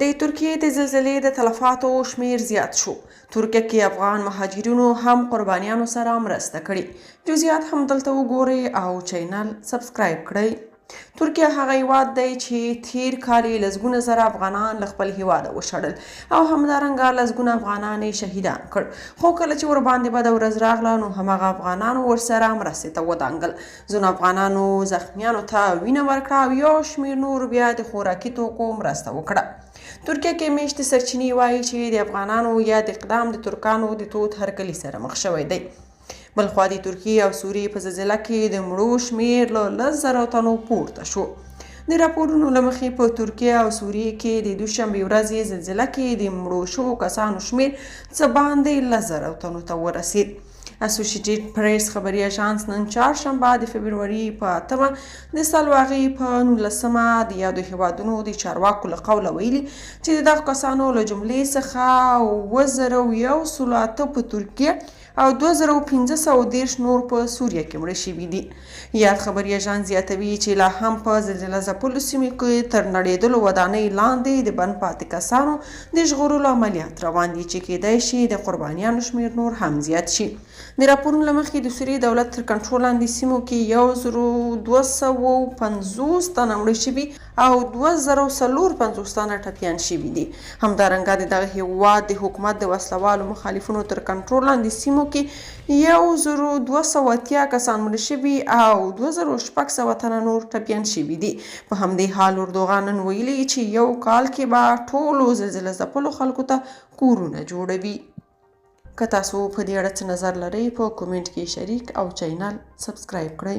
د ترکیې د زلزلې د تلفاتو شمیر زیات شو. ترکیه کې افغان مهاجرینو هم قربانیانو سره مرسته کړې. جزئیات هم دلته وګورئ او چینل سبسکرایب کړئ. ترکیه هغه هیواد دی چې تیر کال یې لسګونه زره افغانان له خپل هیواده وشړل او همدارنګه لسګونه افغانان یې شهیدان کړ. خو کله چې ورباندې بده ورځ راغله نو هماغه افغانانو ورسره مرستې ته ودانګل. ځینو افغانانو زخمیانو ته وینه ورکړه او یو شمیر نور بیا د خوراکي توکو مرسته وکړه. ترکیه کې میشتې سرچینې وایي چې د افغانانو یا د اقدام د ترکانو د تود هرکلي سره مخ شوی دی. بلخوا د ترکیې او سوریې په زلزله کې د مړو شمیر له 10,000 تنو پورته شو. د راپورونو له مخې په ترکیه او سوریې کې د دوشنبې ورځې زلزله کې د مړو شوو کسانو شمیر څه باندې 10,000 تنو ته ورسید. اسوسییټډ پریس خبري اژانس نن چهارشنبه د فبروري په 8 د سلواغې په 19 د یادو هیوادونو د چارواکو له قوله ویلي چې د دغه کسانو له جملې څخه 1,108 په ترکیه او 2,530 نور په سوریه کې مړه شوي دي. یاد خبري اژانس زیاتوي چې لا هم په زلزله ځپلو سیمو کې تر نړېدلو ودانۍ لاندې د بند پاتې کسانو د ژغورلو عملیات روان دي چې کېدای شي د قربانیانو شمیر نور هم زیات شي. د راپورونو له مخې د سوریې دولت تر کنټرول لاندې سیمو کې 1,250 تنه مړه شوي او 2,450 تنه ټپیان شوي دي. همدارنګه د دغه هیواد د حکومت د وسلوالو مخالفینو تر کنټرول لاندې سیمو کې 1,280 کسان مړه شوي او 2,600 تنه نور ټپیان شوي دي. په همدې حال اردوغان نن ویلي چې یو کال کې به ټولو زلزله ځپلو خلکو ته کورونه جوړوي. که تاسو په دې اړه څه نظر لرئ په کومنټ کې شریک او چینل سبسکرایب کړئ.